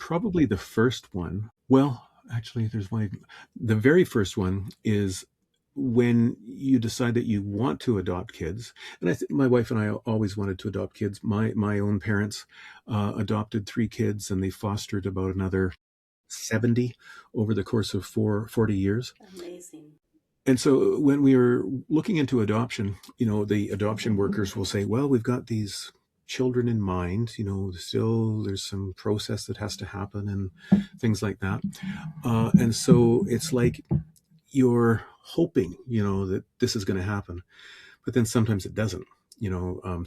probably the first one. Well, actually, there's one. The very first one is when you decide that you want to adopt kids. And my wife and I always wanted to adopt kids. My own parents adopted 3 kids, and they fostered about another 70 over the course of 40 years. Amazing. And so when we were looking into adoption, the adoption workers will say, well, we've got these children in mind, still there's some process that has to happen and things like that. And so it's like you're hoping, that this is going to happen, but then sometimes it doesn't.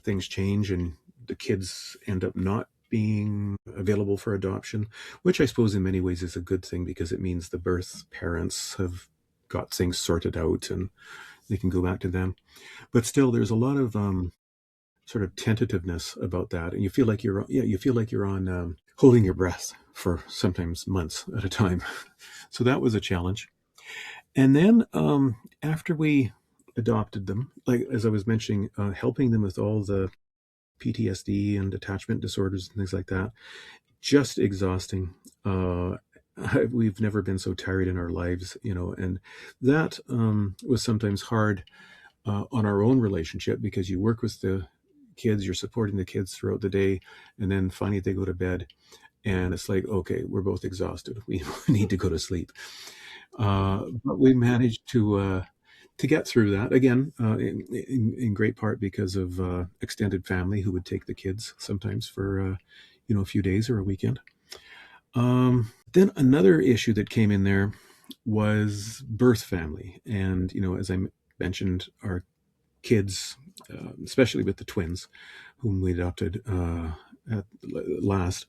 Things change and the kids end up not being available for adoption, which I suppose in many ways is a good thing because it means the birth parents have got things sorted out and they can go back to them. But still, there's a lot of sort of tentativeness about that, and you feel like you're on holding your breath for sometimes months at a time. So that was a challenge. And then after we adopted them, like as I was mentioning, helping them with all the PTSD and attachment disorders and things like that, just exhausting. We've never been so tired in our lives, and that was sometimes hard on our own relationship because you work with the kids, you're supporting the kids throughout the day, and then finally they go to bed, and it's like, okay, we're both exhausted. We need to go to sleep. But we managed to get through that again, in great part because of extended family who would take the kids sometimes for a few days or a weekend. Then another issue that came in there was birth family, and as I mentioned, our kids, especially with the twins, whom we adopted at last.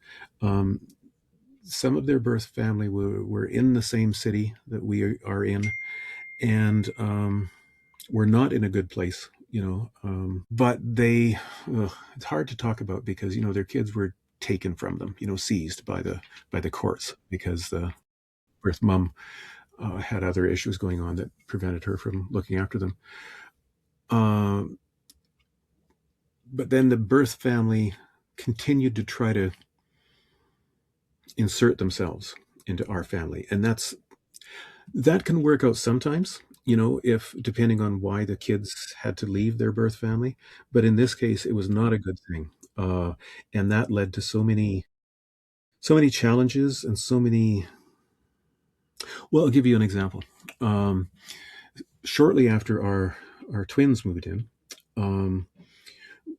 Some of their birth family were in the same city that we are in, and were not in a good place, but it's hard to talk about because, their kids were taken from them, seized by the courts because the birth mom had other issues going on that prevented her from looking after them. But then the birth family continued to try to insert themselves into our family, and that can work out sometimes, if depending on why the kids had to leave their birth family. But in this case, it was not a good thing, and that led to so many challenges and so many. Well, I'll give you an example. Shortly after our twins moved in,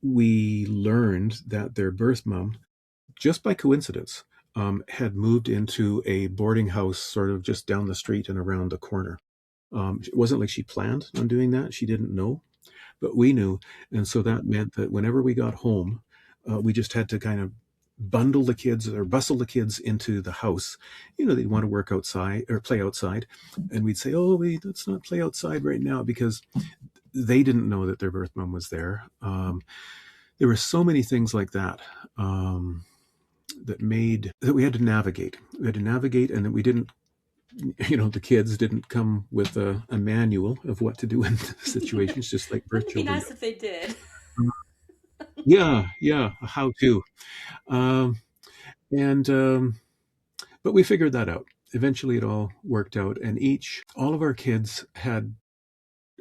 we learned that their birth mom, just by coincidence, had moved into a boarding house sort of just down the street and around the corner. It wasn't like she planned on doing that. She didn't know, but we knew. And so that meant that whenever we got home, we just had to kind of bundle the kids or bustle the kids into the house. They'd want to work outside or play outside. And we'd say, oh, let's not play outside right now because they didn't know that their birth mom was there. There were so many things like that. That we had to navigate. We had to navigate, and that we didn't, the kids didn't come with a manual of what to do in situations, just like birth Wouldn't it be children nice do. if they did? Yeah, how to. Um, and but we figured that out. Eventually, it all worked out, and all of our kids had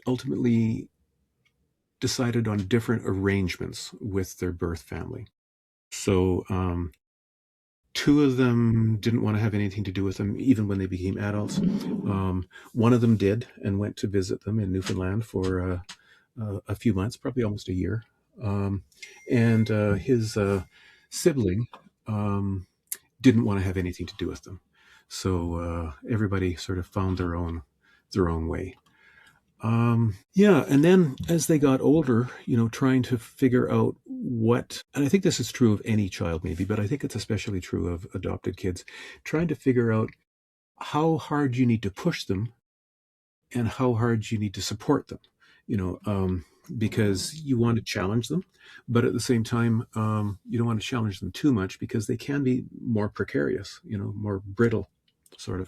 ultimately decided on different arrangements with their birth family. So 2 of them didn't want to have anything to do with them, even when they became adults. One of them did and went to visit them in Newfoundland for a few months, probably almost a year. And his sibling didn't want to have anything to do with them. So everybody sort of found their own way. Yeah, and then as they got older, trying to figure out and I think this is true of any child maybe, but I think it's especially true of adopted kids, trying to figure out how hard you need to push them and how hard you need to support them, because you want to challenge them, but at the same time, you don't want to challenge them too much because they can be more precarious, more brittle, sort of.